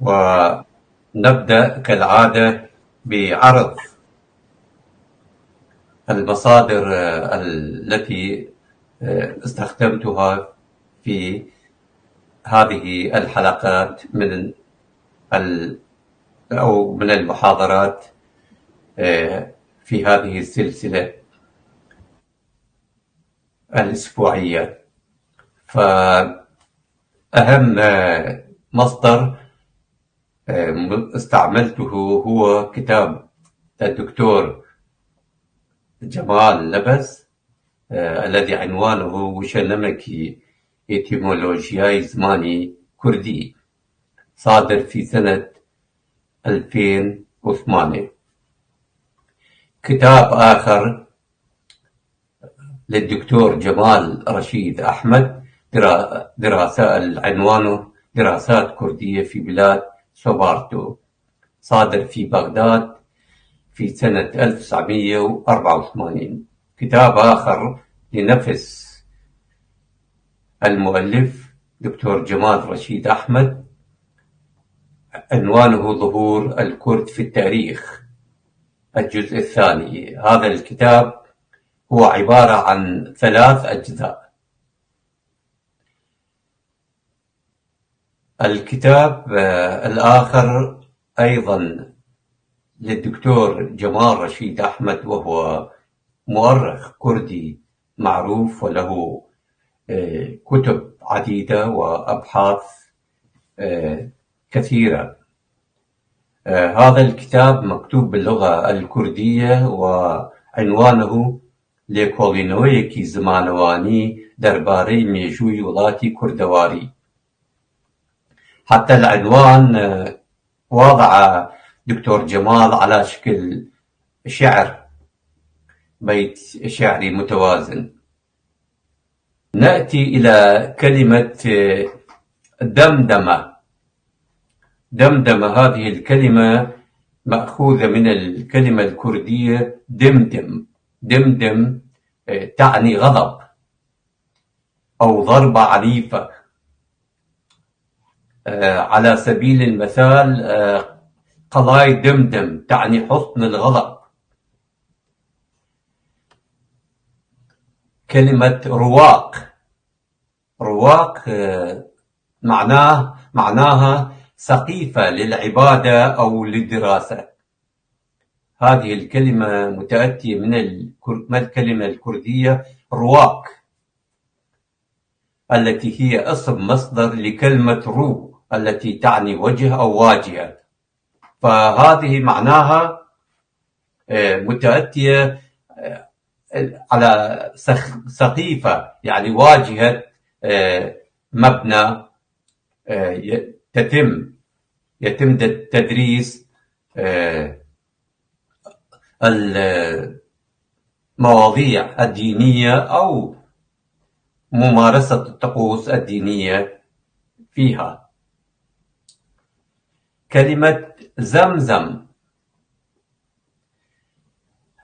ونبدأ كالعادة بعرض المصادر التي استخدمتها في هذه الحلقات أو من المحاضرات في هذه السلسلة الأسبوعية. فأهم مصدر استعملته هو كتاب الدكتور جمال لبس الذي عنوانه وشنمكي إتيمولوجياي زماني كردي، صادر في سنة 2008. كتاب آخر للدكتور جمال رشيد أحمد عنوانه دراسات كردية في بلاد سوبارتو، صادر في بغداد في سنة 1984. كتاب آخر لنفس المؤلف دكتور جمال رشيد أحمد عنوانه ظهور الكرد في التاريخ، الجزء الثاني. هذا الكتاب هو عبارة عن 3 أجزاء. الكتاب الآخر أيضا للدكتور جمال رشيد أحمد، وهو مؤرخ كردي معروف وله كتب عديدة وأبحاث كثيرة. هذا الكتاب مكتوب باللغة الكردية وعنوانه لێکۆڵینەوەیەکی زمانەوانی دەربارەی مێژووی وڵاتی کوردەواری. حتى العنوان وضع دكتور جمال على شكل شعر، بيت شعري متوازن. نأتي إلى كلمة دمدمة. دمدمة هذه الكلمة مأخوذة من الكلمة الكردية دمدم. دمدم تعني غضب أو ضربة عنيفة. على سبيل المثال قضاي دمدم تعني حسن الغضب. كلمة رواق. رواق معناها سقيفة للعبادة أو للدراسة. هذه الكلمة متأتية من الكلمة الكردية رواق، التي هي اسم مصدر لكلمة رو التي تعني وجه أو واجهة. فهذه معناها متأتية على سقيفة، يعني واجهة مبنى يتم تدريس المواضيع الدينية أو ممارسة الطقوس الدينية فيها. كلمة زمزم.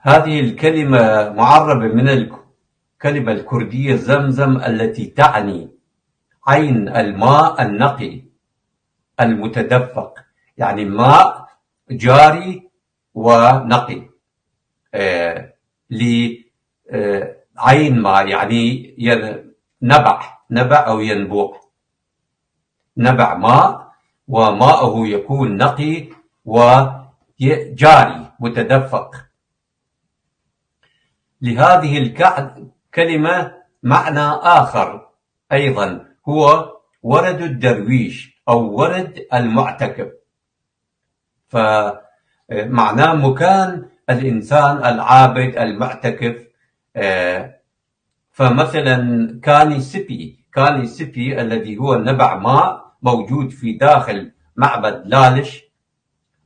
هذه الكلمة معربة من الكلمة الكردية زمزم، التي تعني عين الماء النقي المتدفق، يعني ماء جاري ونقي. لعين ماء يعني نبع أو ينبوع. نبع ماء وماءه يكون نقي وجاري متدفق. لهذه الكلمة معنى آخر أيضا، هو ورد الدرويش أو ورد المعتكف. فمعناه مكان الإنسان العابد المعتكف. فمثلا كاني سبي الذي هو نبع ماء موجود في داخل معبد لالش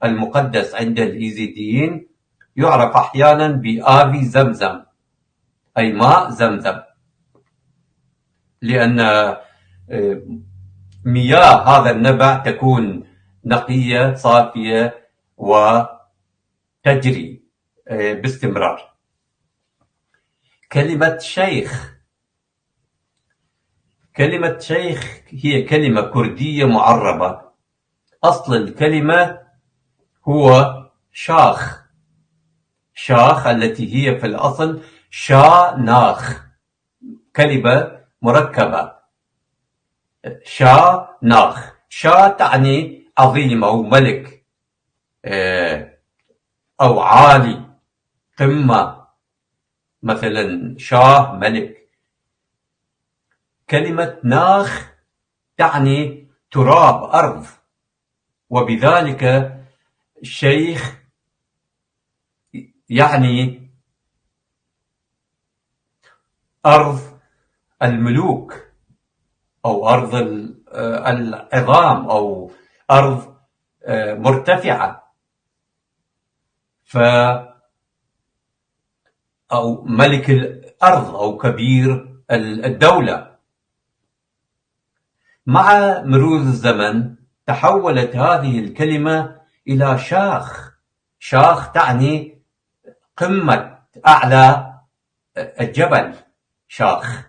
المقدس عند الإيزيديين، يعرف أحيانا بآبي زمزم، أي ماء زمزم، لأن مياه هذا النبع تكون نقية صافية وتجري باستمرار. كلمة شيخ. كلمة شيخ هي كلمة كردية معربة أصل الكلمة هو شاخ. شاخ التي هي في الأصل شاناخ، كلمة مركبة. شاناخ، شا تعني عظيم أو ملك أو عالي، قمة، مثلا شاه ملك. كلمة ناخ تعني تراب، أرض، وبذلك الشيخ يعني أرض الملوك أو أرض العظام أو أرض مرتفعة، أو ملك الأرض أو كبير الدولة. مع مرور الزمن تحولت هذه الكلمة إلى شاخ. شاخ تعني قمة، أعلى الجبل، شاخ.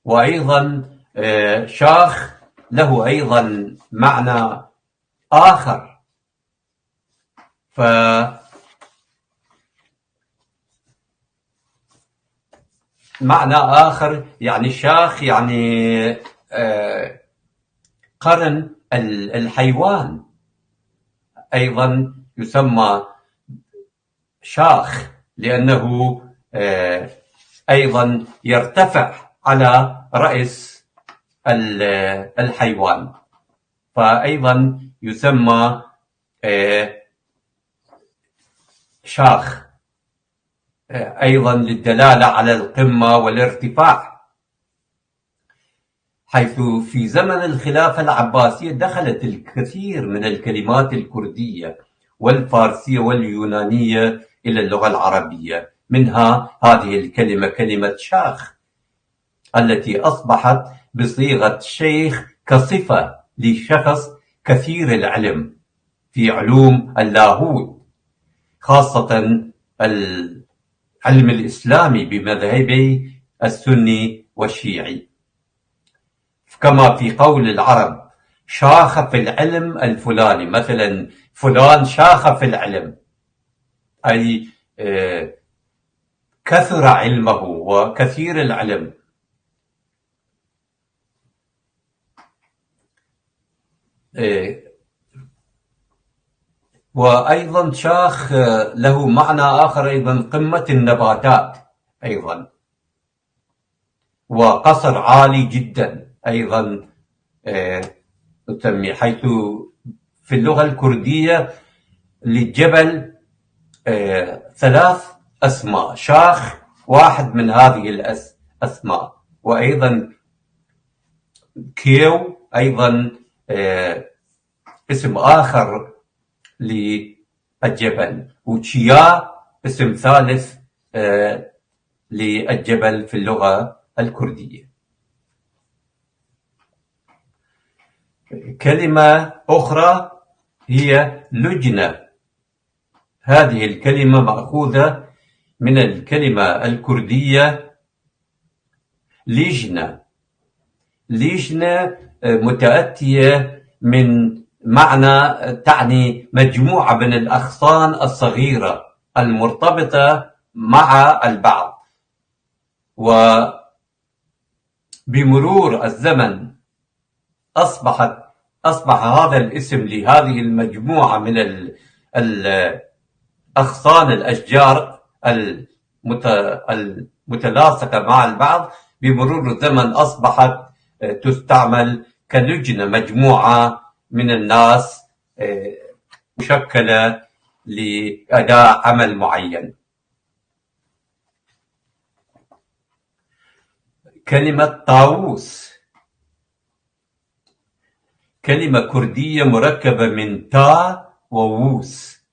وأيضا شاخ له أيضا معنى آخر. معنى آخر يعني شاخ يعني قرن الحيوان، أيضا يسمى شاخ لأنه أيضا يرتفع على رأس الحيوان، فأيضا يسمى شاخ، أيضا للدلالة على القمة والارتفاع. حيث في زمن الخلافة العباسية دخلت الكثير من الكلمات الكردية والفارسية واليونانية إلى اللغة العربية، منها هذه الكلمة، كلمة شاخ، التي أصبحت بصيغة شيخ كصفة لشخص كثير العلم في علوم اللاهوت، خاصة العلم الإسلامي بمذهبي السني والشيعي. كما في قول العرب شاخ في العلم الفلاني، مثلا فلان شاخ في العلم، أي كثر علمه وكثير العلم. وأيضا شاخ له معنى آخر، أيضا قمة النباتات أيضا، وقصر عالي جدا أيضا نسمي، حيث في اللغة الكردية للجبل 3 أسماء، شاخ واحد من هذه الأسماء، وأيضا كيو أيضا اسم آخر للجبل، وتشيا اسم ثالث للجبل في اللغة الكردية. كلمة أخرى هي لجنة. هذه الكلمة مأخوذة من الكلمة الكردية لجنة. لجنة متأتية من معنى تعني مجموعة من الأغصان الصغيرة المرتبطة مع البعض. وبمرور الزمن أصبح هذا الاسم لهذه المجموعة من أغصان الأشجار المتلاصقة مع البعض، بمرور الزمن أصبحت تستعمل كلجنة، مجموعة من الناس مشكلة لأداء عمل معين. كلمة طاووس، كلمة كردية مركبة من تا وووس.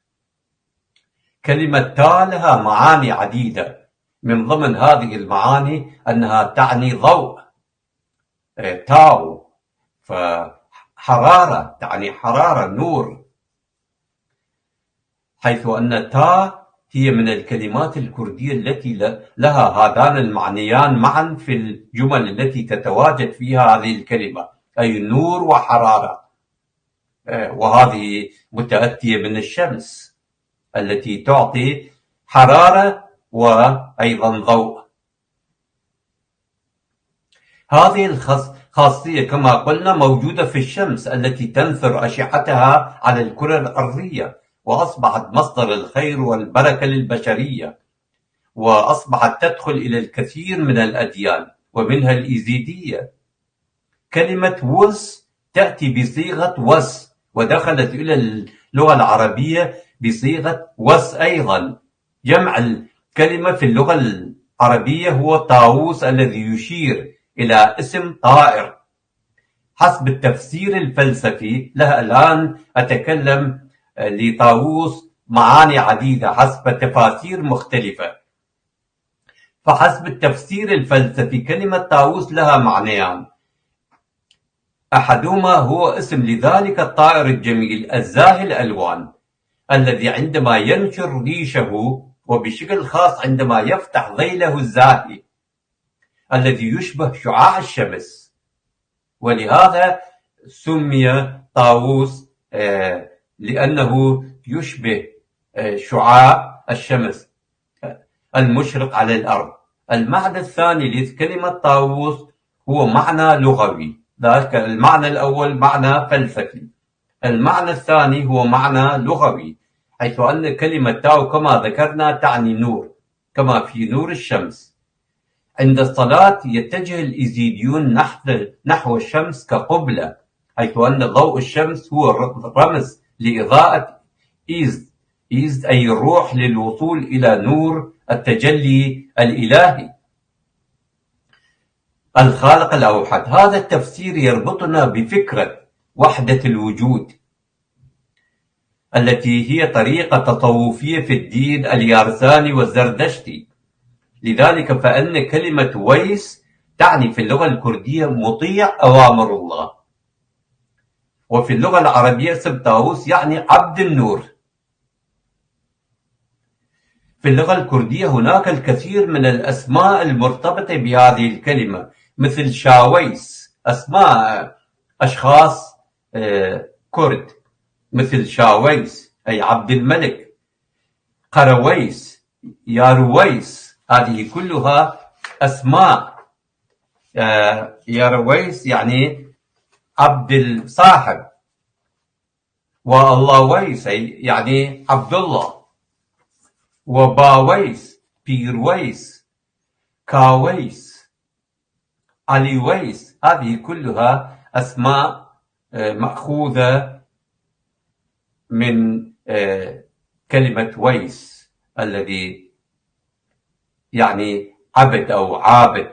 كلمة تا لها معاني عديدة، من ضمن هذه المعاني أنها تعني ضوء، تاو، فحرارة تعني حرارة، نور، حيث أن تا هي من الكلمات الكردية التي لها هذان المعنيان معا في الجمل التي تتواجد فيها هذه الكلمة، أي نور وحرارة. وهذه متأتية من الشمس التي تعطي حرارة وأيضا ضوء. هذه الخاصية كما قلنا موجودة في الشمس التي تنثر أشعتها على الكرة الأرضية، وأصبحت مصدر الخير والبركة للبشرية، وأصبحت تدخل إلى الكثير من الأديان ومنها الإيزيدية. كلمة وس تأتي بصيغة وس، ودخلت إلى اللغة العربية بصيغة وس أيضا. جمع الكلمة في اللغة العربية هو طاووس، الذي يشير إلى اسم طائر. حسب التفسير الفلسفي، لها الآن أتكلم لطاووس معاني عديدة حسب تفاسير مختلفة. فحسب التفسير الفلسفي كلمة طاووس لها معنيان: أحدهما هو اسم لذلك الطائر الجميل الزاهي الألوان، الذي عندما ينشر ريشه، وبشكل خاص عندما يفتح ذيله الزاهي الذي يشبه شعاع الشمس، ولهذا سمي طاووس لأنه يشبه شعاع الشمس المشرق على الأرض. المعنى الثاني لكلمة طاووس هو معنى لغوي. ذلك المعنى الأول معنى فلسفي، المعنى الثاني هو معنى لغوي، حيث أن كلمة تاو كما ذكرنا تعني نور، كما في نور الشمس. عند الصلاة يتجه الإيزيديون نحو الشمس كقبلة، حيث أن ضوء الشمس هو رمز لإضاءة إيزد أي الروح، للوصول إلى نور التجلي الإلهي الخالق الأوحد. هذا التفسير يربطنا بفكرة وحدة الوجود التي هي طريقة تصوفية في الدين اليارساني والزردشتي. لذلك فإن كلمة ويس تعني في اللغة الكردية مطيع أوامر الله، وفي اللغة العربية اسم طاووس يعني عبد النور. في اللغة الكردية هناك الكثير من الأسماء المرتبطة بهذه الكلمة، مثل شاويس، أسماء أشخاص كرد، مثل شاويس أي عبد الملك، قرويس، يارويس، هذه كلها أسماء. يارويس يعني عبد الصاحب، والله ويس يعني عبد الله، وباويس، بيرويس، كاويس، عليويس، هذه كلها أسماء مأخوذة من كلمة ويس الذي يعني عبد أو عابد.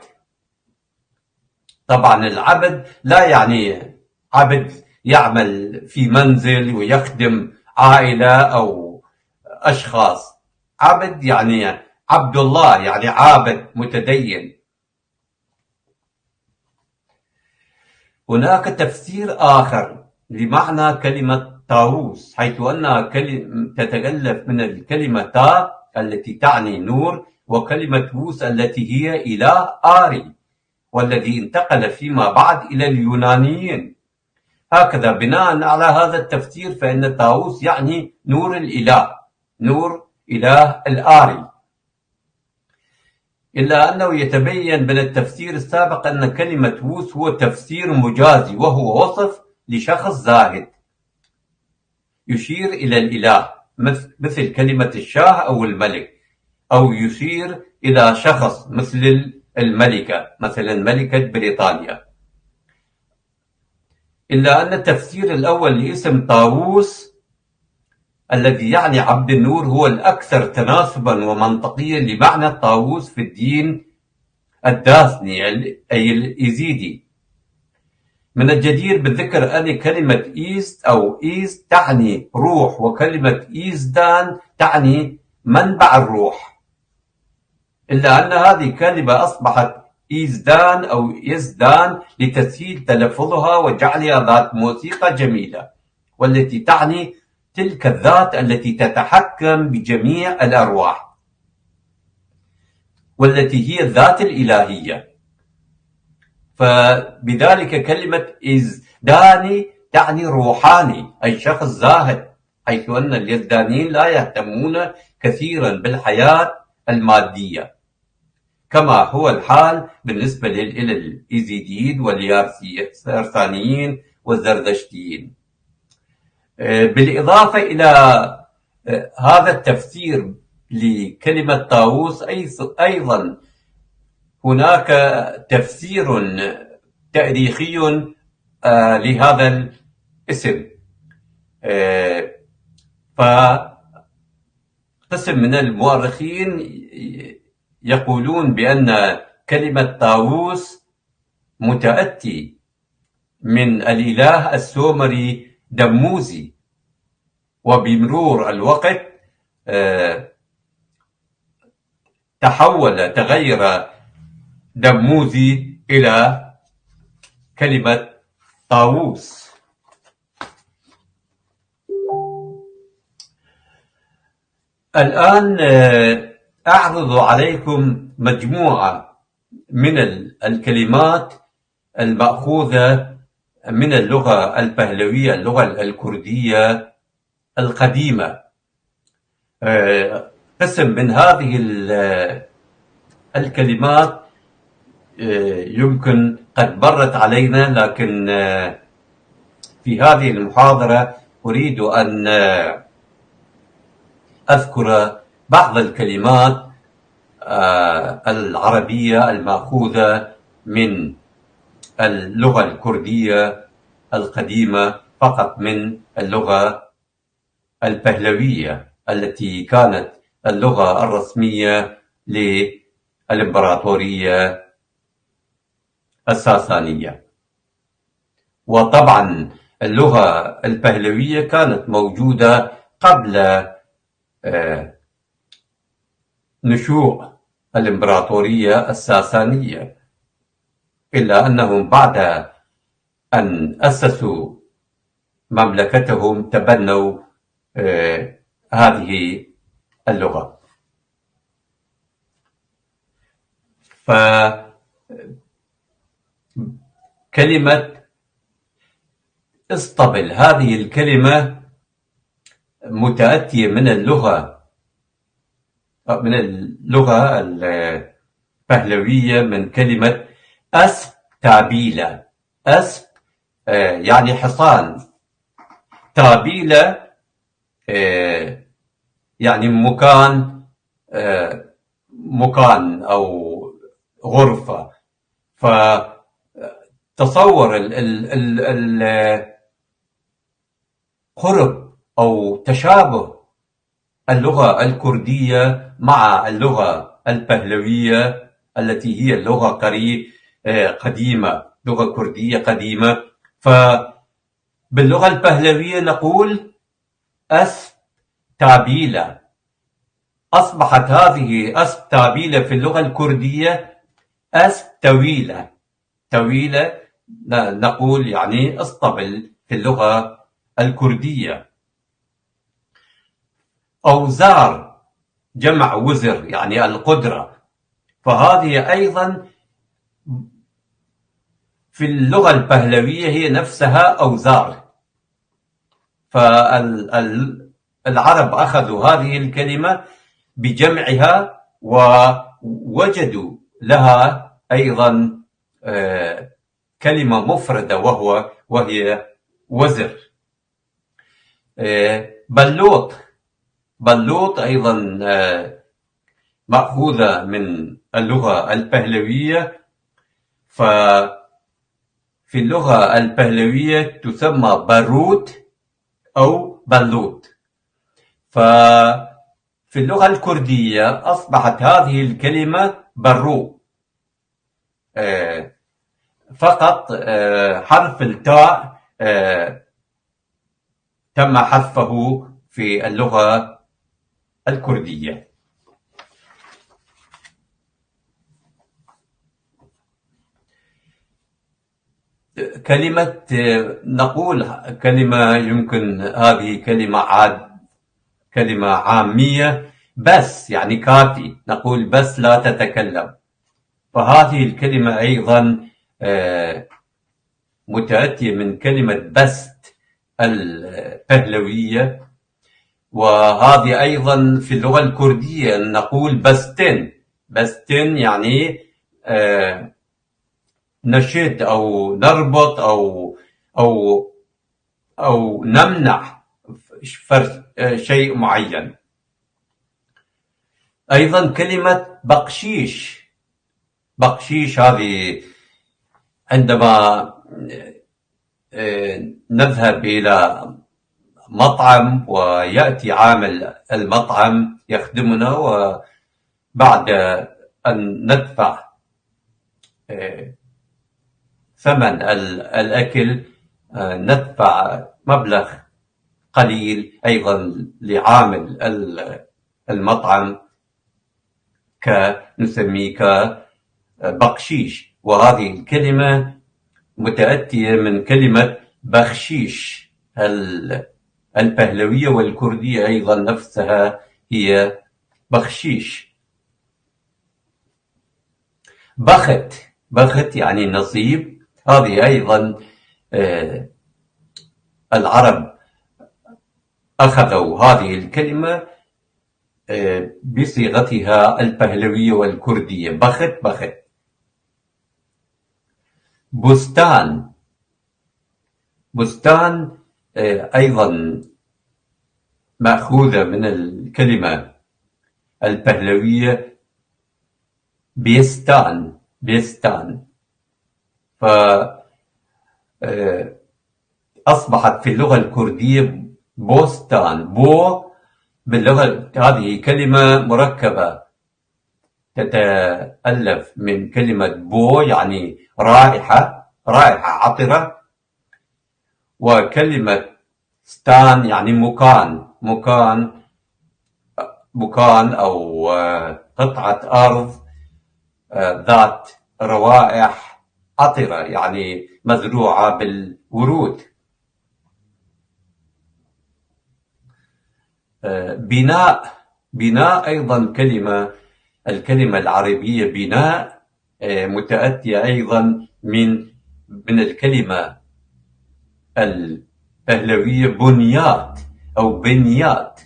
طبعا العبد لا يعني عبد يعمل في منزل ويخدم عائلة أو أشخاص. عبد يعني عبد الله، يعني عابد متدين. هناك تفسير آخر لمعنى كلمة طاووس، حيث أنها تتألف من الكلمة تا التي تعني نور، وكلمة ووس التي هي إله آري، والذي انتقل فيما بعد إلى اليونانيين. هكذا بناء على هذا التفسير فإن طاووس يعني نور الإله، نور إله الآري. إلا أنه يتبين من التفسير السابق أن كلمة ووس هو تفسير مجازي، وهو وصف لشخص زاهد يشير إلى الإله، مثل كلمة الشاه أو الملك، أو يشير إلى شخص مثل الملكة، مثلا ملكة بريطانيا. إلا أن التفسير الأول لاسم طاووس الذي يعني عبد النور هو الأكثر تناسبا ومنطقيا لمعنى الطاووس في الدين الداسني أي الإيزيدي. من الجدير بالذكر أن كلمة إيست أو إيست تعني روح، وكلمة إيزدان تعني منبع الروح، إلا أن هذه الكلمة أصبحت إيزدان أو يزدان لتسهيل تلفظها وجعلها ذات موسيقى جميلة، والتي تعني تلك الذات التي تتحكم بجميع الأرواح، والتي هي الذات الإلهية. فبذلك كلمة إزداني تعني روحاني، أي شخص زاهد، حيث أن اليزدانيين لا يهتمون كثيرا بالحياة المادية، كما هو الحال بالنسبة إلى الإيزيديين واليارسانيين والزردشتيين. بالإضافة إلى هذا التفسير لكلمة طاووس، أيضا هناك تفسير تاريخي لهذا الاسم. فقسم من المؤرخين يقولون بأن كلمة طاووس متأتي من الإله السومري دموزي، وبمرور الوقت تغير دموزي إلى كلمة طاووس. الآن أعرض عليكم مجموعة من الكلمات المأخوذة من اللغة البهلوية، اللغة الكردية القديمة. قسم من هذه الكلمات يمكن قد مرت علينا، لكن في هذه المحاضرة أريد أن أذكر بعض الكلمات العربية المأخوذة من اللغة الكردية القديمة، فقط من اللغة البهلوية التي كانت اللغة الرسمية للإمبراطورية الساسانية. وطبعا اللغة البهلوية كانت موجودة قبل نشوء الإمبراطورية الساسانية، إلا أنهم بعد أن أسسوا مملكتهم تبنوا هذه اللغة. فكلمة اسطبل، هذه الكلمة متأتية من اللغة البهلوية من كلمة أسب تابيلة. أسب يعني حصان، تابيلة يعني مكان أو غرفة. فتصور قرب أو تشابه اللغة الكردية مع اللغة البهلوية التي هي اللغة قديمة، لغة كردية قديمة. فباللغة البهلوية نقول أسب تابيلة. أصبحت هذه أسب تابيلة في اللغة الكردية أسب تويلة. تويلة نقول يعني اسطبل في اللغة الكردية. أوزار جمع وزر يعني القدرة، فهذه أيضا في اللغة البهلوية هي نفسها أوزار. فالعرب أخذوا هذه الكلمة بجمعها ووجدوا لها أيضا كلمة مفردة وهي وزر. بلوط أيضا مأخوذة من اللغة البهلوية. ففي اللغة البهلوية تسمى باروت أو بلوط. ففي اللغة الكردية أصبحت هذه الكلمة برو، فقط حرف التاء تم حذفه في اللغة الكردية. كلمة نقول كلمة يمكن هذه كلمة عامية، بس يعني كافي، نقول بس لا تتكلم. فهذه الكلمة أيضا متأتية من كلمة بست البهلوية. وهذه أيضا في اللغة الكردية نقول بستن. بستن يعني نشد أو نربط أو أو نمنع شيء معين. أيضا كلمة بقشيش. بقشيش هذه عندما نذهب إلى مطعم ويأتي عامل المطعم يخدمنا، وبعد أن ندفع ثمن الأكل ندفع مبلغ قليل أيضا لعامل المطعم نسميه كبقشيش. وهذه الكلمة متأتية من كلمة بخشيش البهلوية، والكردية أيضا نفسها هي بخشيش. بخت. بخت يعني نصيب. هذه أيضا العرب أخذوا هذه الكلمة بصيغتها البهلوية والكردية. بخت بخت. بستان. بستان أيضا مأخوذة من الكلمة البهلوية بيستان. بيستان. فأصبحت في اللغة الكردية بوستان. بو باللغة هذه كلمة مركبة تتألف من كلمة بو يعني رائحة، رائحة عطرة، وكلمة ستان يعني مكان. مكان مكان أو قطعة أرض ذات روائح عطرة، يعني مزروعة بالورود. بناء. بناء أيضا الكلمة العربية بناء متأتية أيضا من الكلمة البهلوية بنيات أو بنيات.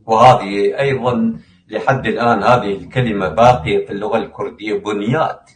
وهذه أيضا لحد الآن هذه الكلمة باقية في اللغة الكردية بنيات.